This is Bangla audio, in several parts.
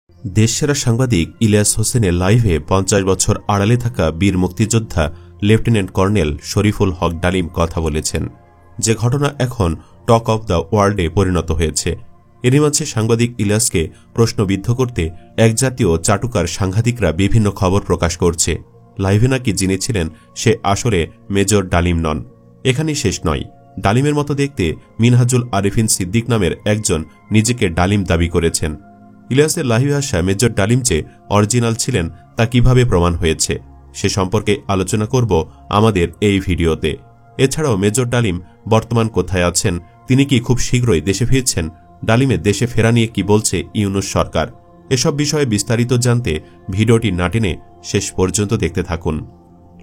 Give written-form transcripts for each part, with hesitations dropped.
দেশসেরা সাংবাদিক ইলিয়াস হোসেনের লাইভে ৫০ বছর আড়ালে থাকা বীর মুক্তিযোদ্ধা লেফটেন্যান্ট কর্নেল শরীফুল হক ডালিম কথা বলেছেন, যে ঘটনা এখন টক অব দ্য ওয়ার্ল্ডে পরিণত হয়েছে। এরই মাঝে সাংবাদিক ইলিয়াসকে প্রশ্নবিদ্ধ করতে একজাতীয় চাটুকার সাংঘাতিকরা বিভিন্ন খবর প্রকাশ করছে। লাইভে নাকি যিনি ছিলেন সে আসলে মেজর ডালিম নন। এখানেই শেষ নয়, ডালিমের মতো দেখতে মিনহাজুল আরিফিন সিদ্দিক নামের একজন নিজেকে ডালিম দাবি করেছেন। ইলিয়াসের লাইভে আসা মেজর ডালিম যে অরিজিনাল ছিলেন তা কিভাবে প্রমাণ হয়েছে সে সম্পর্কে আলোচনা করব আমাদের এই ভিডিওতে। এছাড়াও মেজর ডালিম বর্তমান কোথায় আছেন, তিনি কি খুব শীঘ্রই দেশে ফিরছেন, ডালিমের দেশে ফেরা নিয়ে কি বলছে ইউনূস সরকার, এসব বিষয়ে বিস্তারিত জানতে ভিডিওটি না টেনে শেষ পর্যন্ত দেখতে থাকুন।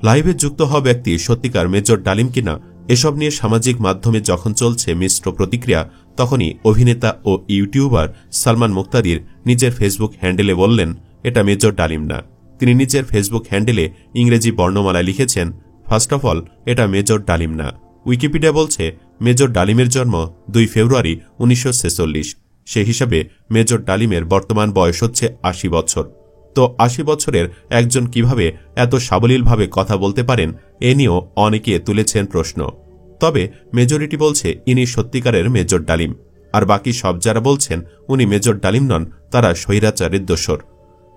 লাইভে যুক্ত হওয়া ব্যক্তি সত্যিকার মেজর ডালিম কিনা এসব নিয়ে সামাজিক মাধ্যমে যখন চলছে মিশ্র প্রতিক্রিয়া, তখনই অভিনেতা ও ইউটিউবার সালমান মুক্তাদির নিজের ফেসবুক হ্যান্ডেলে বললেন, এটা মেজর ডালিম না। তিনি নিজের ফেসবুক হ্যান্ডেলে ইংরেজি বর্ণমালায় লিখেছেন, ফার্স্ট অফ অল এটা মেজর ডালিম না। উইকিপিডিয়া বলছে মেজর ডালিমের জন্ম ২ ফেব্রুয়ারি ১৯৪৬। সে হিসাবে মেজর ডালিমের বর্তমান বয়স হচ্ছে ৮০ বছর। তো ৮০ বছরের একজন কিভাবে এত সাবলীলভাবে কথা বলতে পারেন, এ নিয়েও অনেকে তুলেছেন প্রশ্ন। তবে মেজরিটি বলছে ইনি সত্যিকারের মেজর ডালিম, আর বাকি সব যারা বলছেন উনি মেজর ডালিম নন, তারা স্বৈরাচারের দোসর।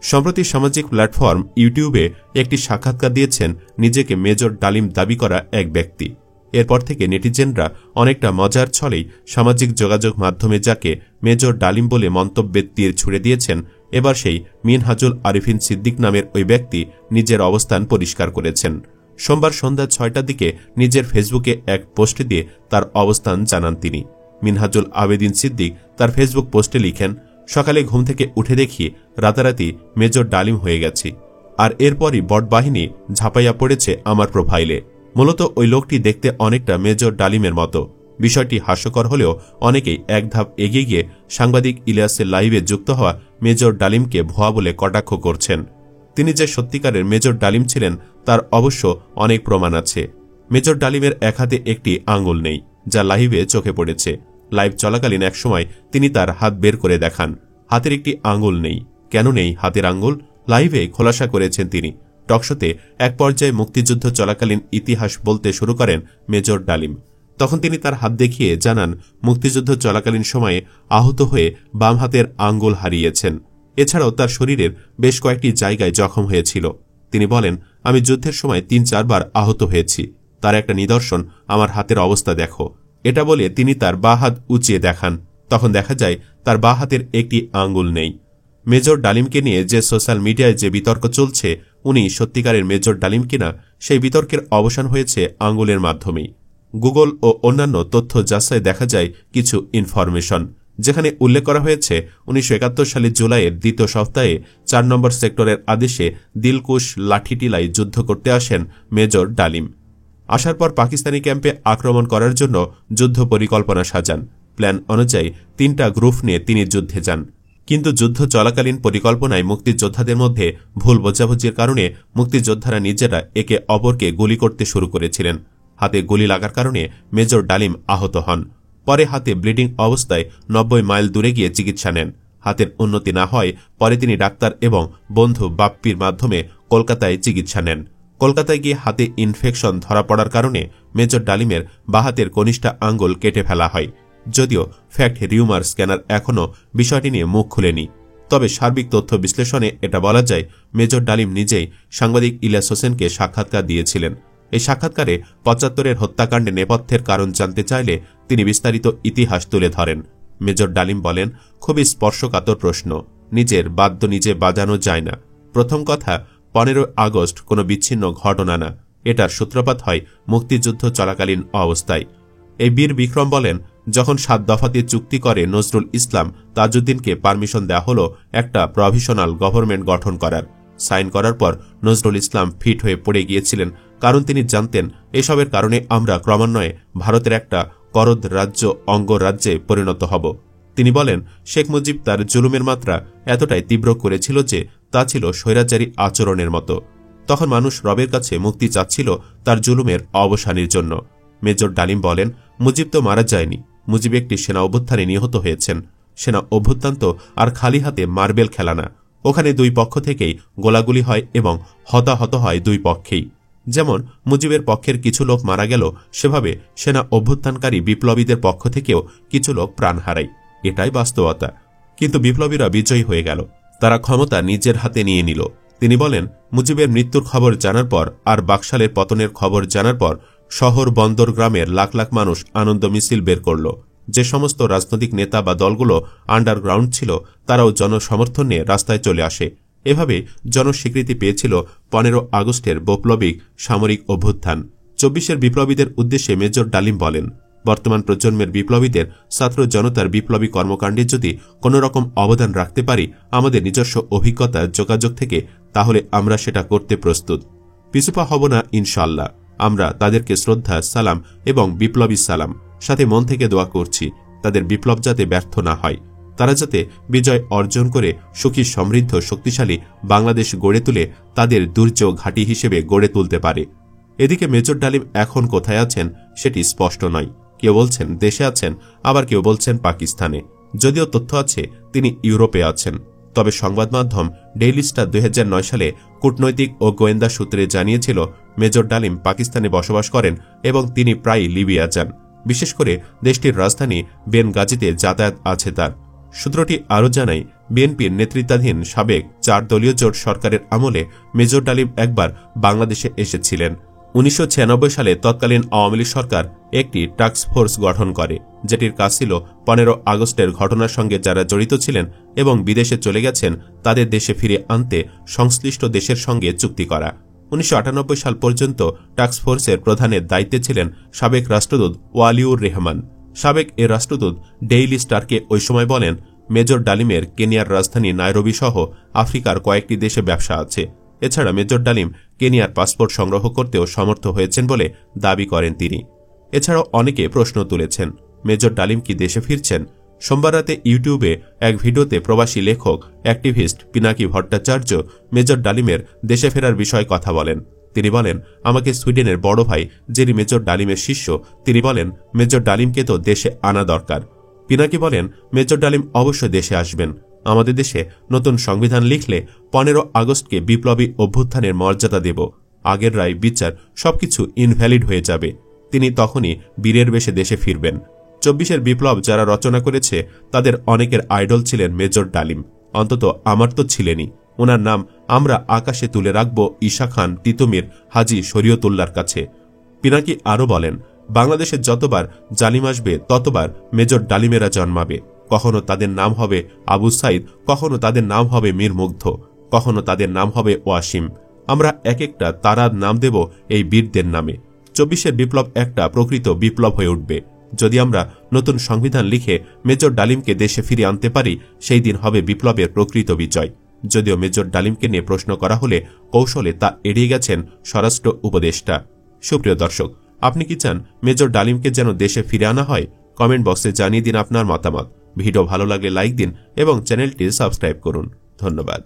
সম্প্রতি সামাজিক প্ল্যাটফর্ম ইউটিউবে একটি সাক্ষাৎকার দিয়েছেন নিজেকে মেজর ডালিম দাবি করা এক ব্যক্তি। এরপর থেকে নেটিজেনরা অনেকটা মজার ছলেই সামাজিক যোগাযোগ মাধ্যমে যাকে মেজর ডালিম বলে মন্তব্যের তীর ছুড়ে দিয়েছেন, এবার সেই মিনহাজুল আরিফিন সিদ্দিক নামের ওই ব্যক্তি নিজের অবস্থান পরিষ্কার করেছেন। সোমবার সন্ধ্যা ৬টার দিকে নিজের ফেসবুকে এক পোস্টে দিয়ে তার অবস্থান জানান তিনি। মিনহাজুল আবেদিন সিদ্দিক তার ফেসবুক পোস্টে লিখেন, সকালে ঘুম থেকে উঠে দেখি রাতারাতি মেজর ডালিম হয়ে গেছি, আর এরপরই বটবাহিনী ঝাঁপাইয়া পড়েছে আমার প্রোফাইলে। মূলত ওই লোকটি দেখতে অনেকটা মেজর ডালিমের মতো। বিষয়টি হাস্যকর হলেও অনেকেই এক ধাপ এগিয়ে গিয়ে সাংবাদিক ইলিয়াসের লাইভে যুক্ত হওয়া মেজর ডালিমকে ভুয়া বলে কটাক্ষ করছেন। তিনি যে সত্যিকারের মেজর ডালিম ছিলেন তার অবশ্য অনেক প্রমাণ আছে। মেজর ডালিমের এক হাতে একটি আঙ্গুল নেই, যা লাইভে চোখে পড়েছে। লাইভ চলাকালীন এক সময় তিনি তার হাত বের করে দেখান, হাতের একটি আঙ্গুল নেই। কেন নেই হাতের আঙ্গুল, লাইভে খোলাসা করেছেন তিনি। টকশোতে এক পর্যায়ে মুক্তিযুদ্ধ চলাকালীন ইতিহাস বলতে শুরু করেন মেজর ডালিম। তখন তিনি তার হাত দেখিয়ে জানান, মুক্তিযুদ্ধ চলাকালীন সময়ে আহত হয়ে বাম হাতের আঙ্গুল হারিয়েছেন। এছাড়াও তার শরীরের বেশ কয়েকটি জায়গায় জখম হয়েছিল। তিনি বলেন, আমি যুদ্ধের সময় ৩-৪ বার আহত হয়েছি, তার একটা নিদর্শন আমার হাতের অবস্থা দেখো। এটা বলে তিনি তার বা হাত উঁচিয়ে দেখান। তখন দেখা যায় তার বা হাতের একটি আঙ্গুল নেই। মেজর ডালিমকে নিয়ে যে সোশ্যাল মিডিয়ায় যে বিতর্ক চলছে, উনি সত্যিকারের মেজর ডালিম কিনা, সেই বিতর্কের অবসান হয়েছে আঙ্গুলের মাধ্যমেই। গুগল ও অন্যান্য তথ্য যাচাই দেখা যায় কিছু ইনফরমেশন, যেখানে উল্লেখ করা হয়েছে ১৯৭১ সালের জুলাইয়ের দ্বিতীয় সপ্তাহে ৪ নম্বর সেক্টরের আদেশে দিলকুশ লাঠিটিলায় যুদ্ধ করতে আসেন মেজর ডালিম। আসার পর পাকিস্তানি ক্যাম্পে আক্রমণ করার জন্য যুদ্ধ পরিকল্পনা সাজান। প্ল্যান অনুযায়ী ৩টা গ্রুপ নিয়ে তিনি যুদ্ধে যান। কিন্তু যুদ্ধ চলাকালীন পরিকল্পনায় মুক্তিযোদ্ধাদের মধ্যে ভুল বোঝাবুঝির কারণে মুক্তিযোদ্ধারা নিজেরা একে অপরকে গুলি করতে শুরু করেছিলেন। হাতে গুলি লাগার কারণে মেজর ডালিম আহত হন। পরে হাতে ব্লিডিং অবস্থায় ৯০ মাইল দূরে গিয়ে চিকিৎসা নেন। হাতের উন্নতি না হয় পরে তিনি ডাক্তার এবং বন্ধু বাপ্পির মাধ্যমে কলকাতায় চিকিৎসা নেন। কলকাতায় গিয়ে হাতে ইনফেকশন ধরা পড়ার কারণে মেজর ডালিমের বাঁ হাতের কনিষ্ঠা আঙ্গুল কেটে ফেলা হয়। যদিও ফ্যাক্ট রিউমার স্ক্যানার এখনও বিষয়টি নিয়ে মুখ খুলেনি। তবে সার্বিক তথ্য বিশ্লেষণে এটা বলা যায়, মেজর ডালিম নিজেই সাংবাদিক ইলিয়াস হোসেনকে সাক্ষাৎকার দিয়েছিলেন। এই সাক্ষাৎকারে ৭৫-এর হত্যাকাণ্ডে নেপথ্যের কারণ জানতে চাইলে তিনি বিস্তারিত ইতিহাস তুলে ধরেন। মেজর ডালিম বলেন, খুবই স্পর্শকাতর প্রশ্ন, নিজের বাদ্য নিজে বাজানো যায় না। প্রথম কথা, ১৫ আগস্ট কোনো বিচ্ছিন্ন ঘটনা না, এটার সূত্রপাত হয় মুক্তিযুদ্ধ চলাকালীন অবস্থায়। এই বীর বিক্রম বলেন, যখন ৭ দফাতে চুক্তি করে নজরুল ইসলাম তাজউদ্দিনকে পারমিশন দেওয়া হলো একটা প্রভিশনাল গভর্নমেন্ট গঠন করার। সাইন করার পর নজরুল ইসলাম ফিট হয়ে পড়ে গিয়েছিলেন, কারণ তিনি জানতেন এসবের কারণে আমরা ক্রমান্বয়ে ভারতের একটা করদ রাজ্য অঙ্গরাজ্যে পরিণত হব। তিনি বলেন, শেখ মুজিব তার জুলুমের মাত্রা এতটাই তীব্র করেছিল যে তা ছিল স্বৈরাচারী আচরণের মতো। তখন মানুষ রবের কাছে মুক্তি চাচ্ছিল তার জুলুমের অবসানের জন্য। মেজর ডালিম বলেন, মুজিব তো মারা যায়নি, মুজিব একটি সেনা অভ্যুত্থানে নিহত হয়েছেন। সেনা অভ্যুত্থান তো আর খালি হাতে মার্বেল খেলা না। ওখানে দুই পক্ষ থেকেই গোলাগুলি হয় এবং হতাহত হয় দুই পক্ষেই। যেমন মুজিবের পক্ষের কিছু লোক মারা গেল, সেভাবে সেনা অভ্যুত্থানকারী বিপ্লবীদের পক্ষ থেকেও কিছু লোক প্রাণ হারায়। এটাই বাস্তবতা। কিন্তু বিপ্লবীরা বিজয়ী হয়ে গেল, তারা ক্ষমতা নিজের হাতে নিয়ে নিল। তিনি বলেন, মুজিবের মৃত্যুর খবর জানার পর আর বাকশালের পতনের খবর জানার পর শহর বন্দর গ্রামের লাখ লাখ মানুষ আনন্দ মিছিল বের করল। যে সমস্ত রাজনৈতিক নেতা বা দলগুলো আন্ডারগ্রাউন্ড ছিল তারাও জনসমর্থন নিয়ে রাস্তায় চলে আসে। এভাবে জনস্বীকৃতি পেয়েছিল 15 আগস্টের বৈপ্লবিক সামরিক অভ্যুত্থান। 24-এর বিপ্লবীদের উদ্দেশ্যে মেজর ডালিম বলেন, বর্তমান প্রজন্মের বিপ্লবীদের ছাত্র জনতার বিপ্লবী কর্মকাণ্ডে যদি কোনো রকম অবদান রাখতে পারি আমাদের নিজস্ব অভিজ্ঞতা যোগাযোগ থেকে, তাহলে আমরা সেটা করতে প্রস্তুত। পিছুপা হব না ইনশাআল্লাহ। আমরা তাদেরকে শ্রদ্ধা, সালাম এবং বিপ্লবী সালাম সাথে মন থেকে দোয়া করছি, তাদের বিপ্লব যাতে ব্যর্থ না হয়, তারা যাতে বিজয় অর্জন করে সুখী সমৃদ্ধ শক্তিশালী বাংলাদেশ গড়ে তুলে তাদের দুর্যোগ ঘাঁটি হিসেবে গড়ে তুলতে পারে। এদিকে মেজর ডালিম এখন কোথায় আছেন সেটি স্পষ্ট নয়। কেউ বলছেন দেশে আছেন, আবার কেউ বলছেন পাকিস্তানে। যদিও তথ্য আছে তিনি ইউরোপে আছেন, তবে সংবাদ মাধ্যম ডেইলি স্টার 2009 সালে কূটনৈতিক ও গোয়েন্দা সূত্রে জানিয়েছিল মেজর ডালিম পাকিস্তানে বসবাস করেন এবং তিনি প্রায়ই লিবিয়া যান। বিশেষ করে দেশটির রাজধানী বেনগাজিতে যাতায়াত আছে তার। সূত্রটি আরও জানায়, বিএনপির নেতৃত্বাধীন সাবেক 4 দলীয় জোট সরকারের আমলে মেজর ডালিম একবার বাংলাদেশে এসেছিলেন। 1996 সালে তৎকালীন আওয়ামী লীগ সরকার একটি টাস্ক ফোর্স গঠন করে, যেটির কাজ ছিল 15 আগস্টের ঘটনার সঙ্গে যারা জড়িত ছিলেন এবং বিদেশে চলে গেছেন তাদের দেশে ফিরে আনতে সংশ্লিষ্ট দেশের সঙ্গে চুক্তি করা। 1998 সাল পর্যন্ত টাস্ক ফোর্সের প্রধানের দায়িত্বে ছিলেন সাবেক রাষ্ট্রদূত ওয়ালিউর রহমান। সাবেক এ রাষ্ট্রদূত ডেইলি স্টারকে ওই সময় বলেন, মেজর ডালিমের কেনিয়ার রাজধানী নাইরোবি সহ আফ্রিকার কয়েকটি দেশে ব্যবসা আছে। এছাড়া মেজর ডালিম কেনিয়ার পাসপোর্ট সংগ্রহ করতেও সমর্থ হয়েছেন বলে দাবি করেন তিনি। এছাড়াও অনেকে প্রশ্ন তুলেছেন, মেজর ডালিম কি দেশে ফিরছেন? সোমবার রাতে ইউটিউবে এক ভিডিওতে প্রবাসী লেখক অ্যাক্টিভিস্ট পিনাকি ভট্টাচার্য মেজর ডালিমের দেশে ফেরার বিষয়ে কথা বলেন। তিনি বলেন, আমাকে সুইডেনের বড় ভাই যিনি মেজর ডালিমের শিষ্য, তিনি বলেন মেজর ডালিমকে তো দেশে আনা দরকার। পিনাকি বলেন, মেজর ডালিম অবশ্যই দেশে আসবেন। আমাদের দেশে নতুন সংবিধান লিখলে 15 আগস্টকে বিপ্লবী অভ্যুত্থানের মর্যাদা দেব। আগের রায় বিচার সবকিছু ইনভ্যালিড হয়ে যাবে। তিনি তখনই বীরের বেশে দেশে ফিরবেন। 24-এর বিপ্লব যারা রচনা করেছে তাদের অনেকের আইডল ছিলেন মেজর ডালিম, অন্তত আমার তো ছিলেনই। ওনার নাম আমরা আকাশে তুলে রাখব ঈশা খান, তিতুমির, হাজী শরীয়তুল্লাহর কাছে। পিনাকি আরও বলেন, বাংলাদেশে যতবার জালিম আসবে ততবার মেজর ডালিমেরা জন্মাবে। কখনো তাদের নাম হবে আবু সাইদ, কখনো তাদের নাম হবে মীর মুগ্ধ, কখনো তাদের নাম হবে ওয়াসিম। আমরা এক একটা তারার নাম দেব এই বীরদের নামে। 24-এর বিপ্লব একটা প্রকৃত বিপ্লব হয়ে উঠবে। যদি আমরা নতুন সংবিধান লিখে মেজর ডালিমকে দেশে ফিরে আনতে পারি, সেই দিন হবে বিপ্লবের প্রকৃত বিজয়। যদিও মেজর ডালিমকে নিয়ে প্রশ্ন করা হলে কৌশলে তা এড়িয়ে গেছেন স্বরাষ্ট্র উপদেষ্টা। সুপ্রিয় দর্শক, আপনি কি চান মেজর ডালিমকে যেন দেশে ফিরে আনা হয়? কমেন্ট বক্সে জানিয়ে দিন আপনার মতামত। ভিডিও ভালো লাগলে লাইক দিন এবং চ্যানেলটি সাবস্ক্রাইব করুন। ধন্যবাদ।